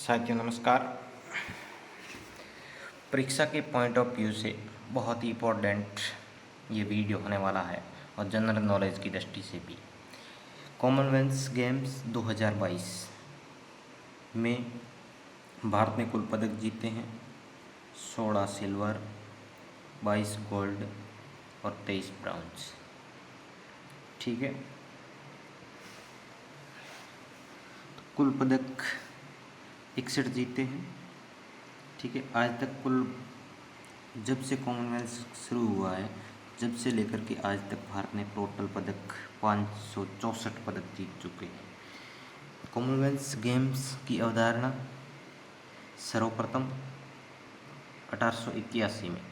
साथियों नमस्कार। परीक्षा के पॉइंट ऑफ व्यू से बहुत ही इम्पोर्टेंट ये वीडियो होने वाला है और जनरल नॉलेज की दृष्टि से भी। कॉमनवेल्थ गेम्स 2022 में भारत ने कुल पदक जीते हैं 16 सिल्वर, 22 गोल्ड और 23 ब्रॉन्ज। ठीक है, कुल पदक 61 जीते हैं। ठीक है, आज तक कुल जब से कॉमनवेल्थ शुरू हुआ है, जब से लेकर के आज तक भारत ने टोटल पदक 564 पदक जीत चुके हैं। कॉमनवेल्थ गेम्स की अवधारणा सर्वप्रथम 1881 में,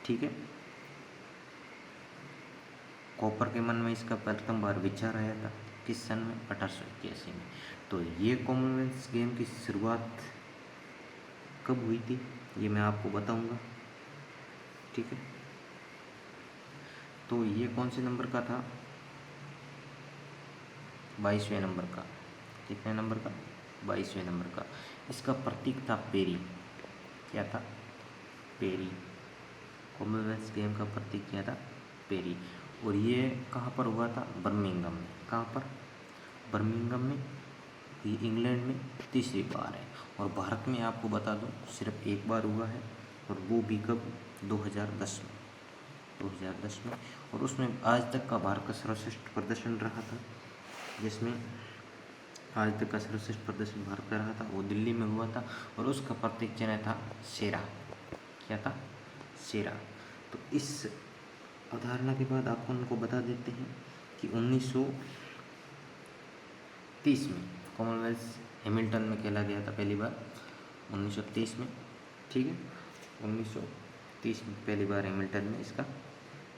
ठीक है, कॉपर के मन में इसका प्रथम बार विचार आया था। किस सन में? 1881 में। तो ये कॉमनवेल्थ गेम की शुरुआत कब हुई थी ये मैं आपको बताऊंगा। ठीक है, तो ये कौन से नंबर का था? 22वें नंबर का। कितने नंबर का? 22वें नंबर का। इसका प्रतीक था पेरी। क्या था? पेरी। कॉमनवेल्थ गेम का प्रतीक क्या था? पेरी। और ये कहाँ पर हुआ था? बर्मिंघम में। कहाँ पर? बर्मिंघम में। ये इंग्लैंड में तीसरी बार है। और भारत में आपको बता दूं सिर्फ एक बार हुआ है, और वो भी कब? 2010 में। 2010 में। और उसमें आज तक का भारत का सर्वश्रेष्ठ प्रदर्शन रहा था, जिसमें आज तक का सर्वश्रेष्ठ प्रदर्शन भारत का रहा था वो दिल्ली में हुआ था, और उसका प्रतीक चिन्ह था शेरा। क्या था? शेरा। तो इस अवधारणा के बाद आपको उनको बता देते हैं कि 1930 में कॉमनवेल्थ हैमिल्टन में खेला गया था पहली बार, 1930 में। ठीक है, 1930 में पहली बार हैमिल्टन में इसका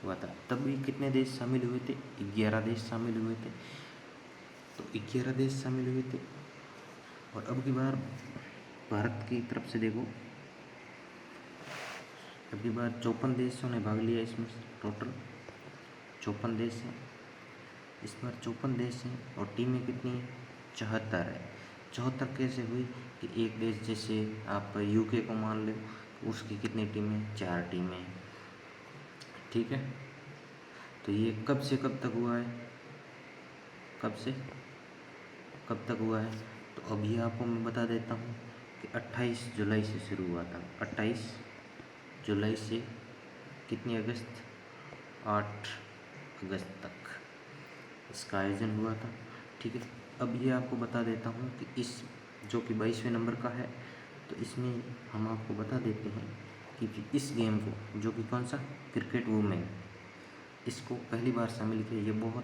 हुआ था। तब भी कितने देश शामिल हुए थे? 11 देश शामिल हुए थे। तो 11 देश शामिल हुए थे। और अब की बार भारत की तरफ से देखो, अब की बार 54 देशों ने भाग लिया इसमें। टोटल 54 देश हैं इस बार। 54 देश हैं और टीमें कितनी हैं? 74 है। 74 कैसे हुई कि एक देश, जैसे आप यूके को मान लो, उसकी कितनी टीमें? 4 टीमें। ठीक है, तो ये कब से कब तक हुआ है? कब से कब तक हुआ है? तो अभी आपको मैं बता देता हूँ कि 28 जुलाई से शुरू हुआ था। 28 जुलाई से कितनी अगस्त? 8 अगस्त तक इसका आयोजन हुआ था। ठीक है, अब ये आपको बता देता हूँ कि इस जो कि 22वें नंबर का है, तो इसमें हम आपको बता देते हैं कि इस गेम को, जो कि कौन सा? क्रिकेट वुमेन, इसको पहली बार शामिल किया। ये बहुत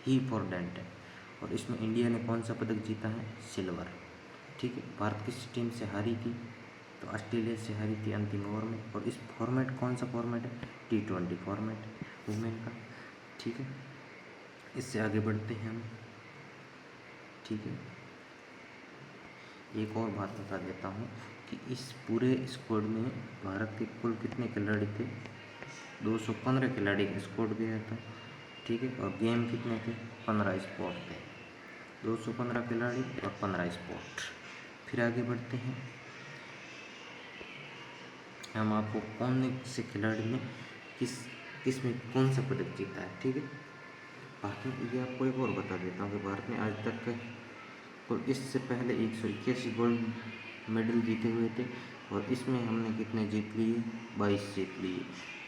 ही इम्पोर्टेंट है। और इसमें इंडिया ने कौन सा पदक जीता है? सिल्वर। ठीक है, भारत किस टीम से हारी थी? तो ऑस्ट्रेलिया से हारी थी अंतिम ओवर में। और इस फॉर्मेट कौन सा फॉर्मेट है? T20 फॉर्मेट वुमेन का। ठीक है, इससे आगे बढ़ते हैं हम। ठीक है, एक और बात बता देता हूँ कि इस पूरे स्क्वाड में भारत के कुल कितने खिलाड़ी थे? 215 खिलाड़ी का स्क्वाड गया था। ठीक है, और गेम कितने थे? 15 स्पोर्ट थे। 215 खिलाड़ी और 15 स्पोर्ट। फिर आगे बढ़ते हैं हम, आपको कौन से खिलाड़ी ने किस में कौन सा पदक जीता है। ठीक है, भारत में, ये आपको एक और बता देता हूँ कि भारत में आज तक कुल इससे पहले 181 गोल्ड मेडल जीते हुए थे, और इसमें हमने कितने जीत लिए? 22 जीत लिए।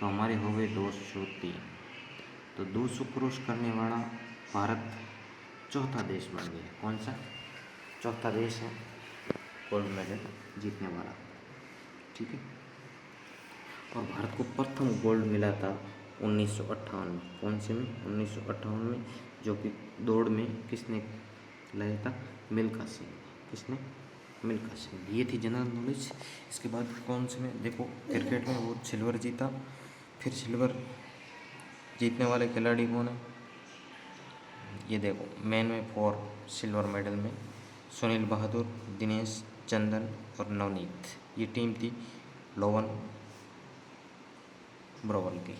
तो हमारे हो गए 203। तो 200 क्रॉस करने वाला भारत चौथा देश बन गया। कौन सा? चौथा देश है गोल्ड मेडल जीतने वाला। ठीक है, और भारत को प्रथम गोल्ड मिला था 1958 में। कौन से में? 1958 में, जो कि दौड़ में किसने लाया था? मिल्खा सिंह। किसने? मिल्खा सिंह। ये थी जनरल नॉलेज। इसके बाद कौन से में देखो, क्रिकेट में वो सिल्वर जीता। फिर सिल्वर जीतने वाले खिलाड़ी कौन है? ये देखो, मैन में 4 सिल्वर मेडल में सुनील बहादुर, दिनेश चंदन और नवनीत। ये टीम थी लोवन ब्रोवल की।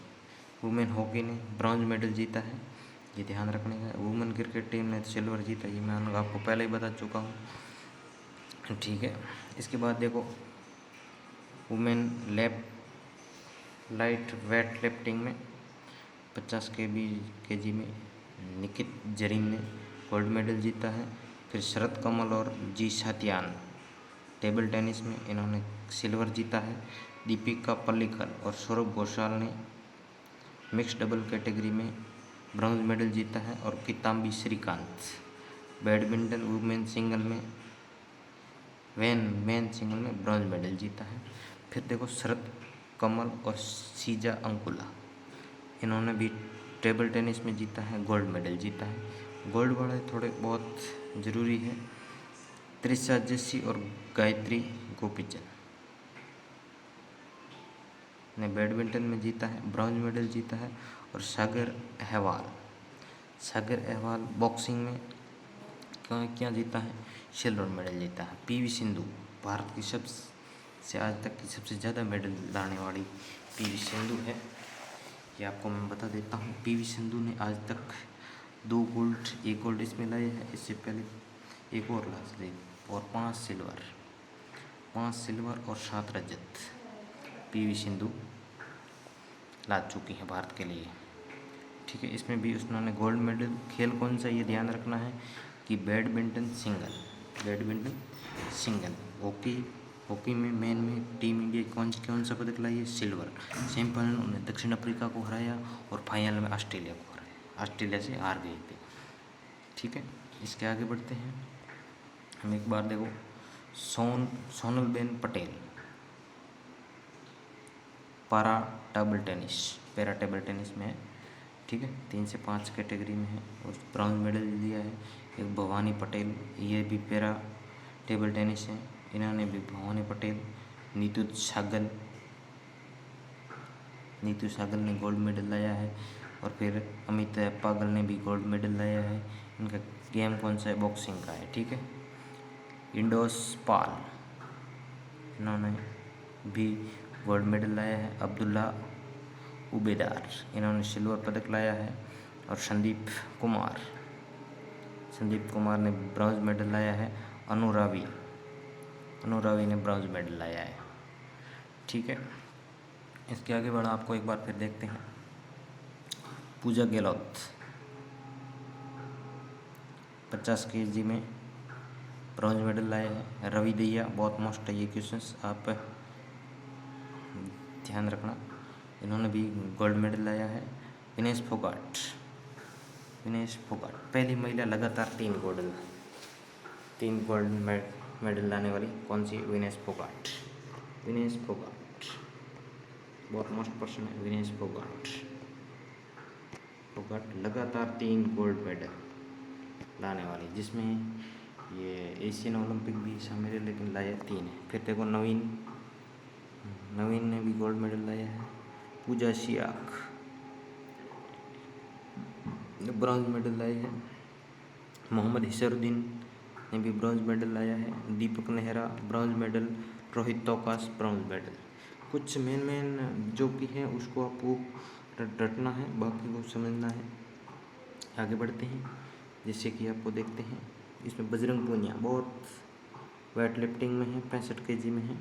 वुमेन हॉकी ने ब्रॉन्ज मेडल जीता है, ये ध्यान रखने का। वुमेन क्रिकेट टीम ने सिल्वर जीता, ये मैं आपको पहले ही बता चुका हूँ। ठीक है। इसके बाद देखो वुमेन लाइट वेट लिफ्टिंग में 50 केजी में निकित जरीन ने गोल्ड मेडल जीता है। फिर शरद कमल और जी सातियान टेबल टेनिस में इन्होंने सिल्वर जीता है। दीपिका पल्लिकल और सौरभ घोषाल ने मिक्स डबल कैटेगरी में ब्रॉन्ज मेडल जीता है। और Kidambi Srikanth badminton women single में मेन सिंगल में ब्रॉन्ज मेडल जीता है। फिर देखो शरद कमल और सीजा अंकुला इन्होंने भी टेबल टेनिस में जीता है, गोल्ड मेडल जीता है। गोल्ड वाले थोड़े बहुत ज़रूरी है। त्रिशा जस्सी और गायत्री गोपीचंद ने बैडमिंटन में जीता है, ब्रॉन्ज मेडल जीता है। और सागर अहवाल बॉक्सिंग में क्या जीता है, सिल्वर मेडल जीता है। पीवी सिंधु भारत की सबसे आज तक की सबसे ज़्यादा मेडल लाने वाली पीवी सिंधु है, ये आपको मैं बता देता हूँ। पीवी सिंधु ने आज तक 2 गोल्ड 1 गोल्ड इसमें लाए हैं, इससे पहले एक और ला थे, और 5 सिल्वर और 7 रजत पीवी सिंधु ला चुकी हैं भारत के लिए। ठीक है, इसमें भी उन्होंने गोल्ड मेडल। खेल कौन सा ये ध्यान रखना है कि बैडमिंटन सिंगल हॉकी में मेन में टीम इंडिया कौन सा पदक लाई है, सिल्वर। सेमीफाइनल में उन्होंने दक्षिण अफ्रीका को हराया और फाइनल में ऑस्ट्रेलिया को हराया, ऑस्ट्रेलिया से हार गए थे। ठीक है, इसके आगे बढ़ते हैं हम। एक बार देखो Sonalben Patel para table tennis में है। ठीक है, 3 से 5 कैटेगरी में है और ब्रॉन्ज मेडल लिया है। एक भवानी पटेल, ये भी पैरा टेबल टेनिस है, इन्होंने भी भवानी पटेल। नीतू सागल ने गोल्ड मेडल लाया है। और फिर अमित पागल ने भी गोल्ड मेडल लाया है। इनका गेम कौन सा है, बॉक्सिंग का है। ठीक है, इंडोस पाल इन्होंने भी गोल्ड मेडल लाया है। अब्दुल्ला उबेदार इन्होंने सिल्वर पदक लाया है। और संदीप कुमार ने ब्रॉन्ज मेडल लाया है। अनु रावी ने ब्रॉन्ज मेडल लाया है। ठीक है, इसके आगे बढ़ा आपको एक बार फिर देखते हैं। पूजा गहलोत 50 केजी में ब्रॉन्ज मेडल लाए हैं। रवि दहिया, बहुत मस्त है ये क्वेश्चंस, आप ध्यान रखना, इन्होंने भी गोल्ड मेडल लाया है। विनेश फोगाट पहली महिला लगातार 3 गोल्ड मेडल लाने वाली कौन सी, विनेश फोगाट बहुत मस्त पर्सन है। विनेश फोगाट लगातार 3 गोल्ड मेडल लाने वाली, जिसमें ये एशियन ओलंपिक भी शामिल है, लेकिन लाया 3 है। फिर देखो नवीन ने भी गोल्ड मेडल लाया है। पूजा सियाक ब्रॉन्ज मेडल लाया है। मोहम्मद हिसरुद्दीन ने भी ब्रॉन्ज मेडल लाया है। Deepak Nehra bronze medal. Rohit Tokas bronze medal. कुछ मेन जो कि है उसको आपको रटना है, बाकी को समझना है। आगे बढ़ते हैं, जैसे कि आपको देखते हैं इसमें बजरंग पूनिया बहुत वेट लिफ्टिंग में है, 65 केजी में है।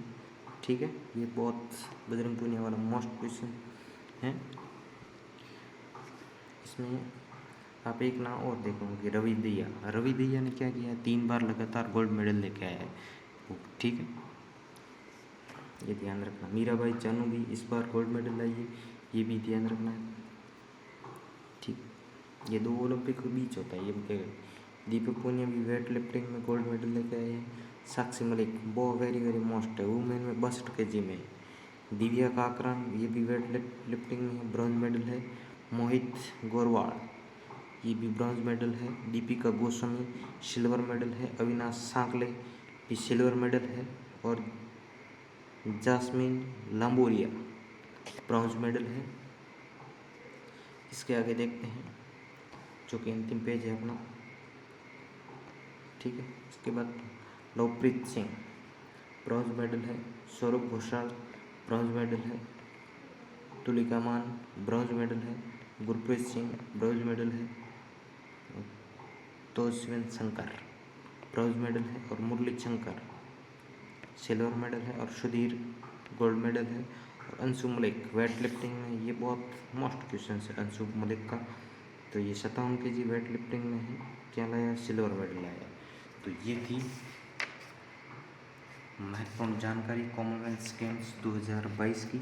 ठीक है, ये बहुत बजरंग पूनिया वाला मोस्ट क्वेश्चन है। इसमें आप एक नाम और देखोगे, रवि दहिया ने क्या किया, 3 बार लगातार गोल्ड मेडल लेके आया है। ठीक है, ये ध्यान रखना। मीराबाई चानू भी इस बार गोल्ड मेडल लाई है, ये भी ध्यान रखना है। ठीक, ये 2 ओलंपिक के बीच होता है ये। दीपक पूनिया भी वेट लिफ्टिंग में गोल्ड मेडल लेके आए हैं। साक्षी मलिक बहुत वेरी मोस्ट है, वुमेन में 62 केजी में। दिव्या काकरान ये भी वेट लिफ्टिंग में ब्रॉन्ज मेडल है। मोहित गोरवाल ये भी ब्रॉन्ज मेडल है। दीपिका गोस्वामी सिल्वर मेडल है। अविनाश सांकले भी सिल्वर मेडल है। और जास्मिन लांबोरिया ब्रॉन्ज मेडल है। इसके आगे देखते हैं, जो कि अंतिम पेज है अपना। ठीक है, इसके बाद लवप्रीत सिंह ब्रॉन्ज मेडल है। सौरभ घोषाल ब्रॉन्ज मेडल है। तुलिका मान ब्रॉन्ज मेडल है। गुरप्रीत सिंह ब्रॉन्ज मेडल है। तोस्विन शंकर ब्रॉन्ज मेडल है। और मुरली शंकर सिल्वर मेडल है और सुधीर गोल्ड मेडल है। और अंशु मलिक वेट लिफ्टिंग में, ये बहुत मोस्ट क्वेश्चन है अंशु मलिक का, तो ये 57 kg वेट लिफ्टिंग में है, क्या लाया, सिल्वर मेडल लाया। तो ये थी महत्वपूर्ण जानकारी कॉमनवेल्थ गेम्स 2022 की।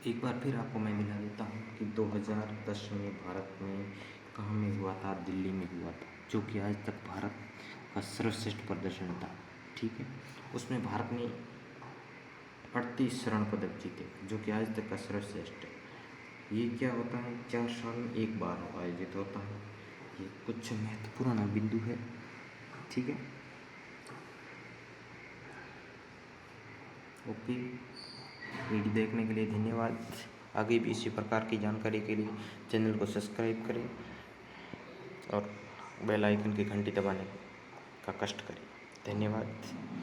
एक बार फिर आपको मैं दिला देता हूँ कि 2010 में भारत में कहाँ में हुआ था, दिल्ली में हुआ था, जो कि आज तक भारत का सर्वश्रेष्ठ प्रदर्शन था। ठीक है, उसमें भारत ने 38 स्वर्ण पदक जीते, जो कि आज तक का सर्वश्रेष्ठ है। ये क्या होता है, 4 साल में एक बार आयोजित होता है। ये कुछ महत्वपूर्ण बिंदु है। ठीक है, ओके, वीडियो देखने के लिए धन्यवाद। आगे भी इसी प्रकार की जानकारी के लिए चैनल को सब्सक्राइब करें और बेल आइकन की घंटी दबाने का कष्ट करें। धन्यवाद।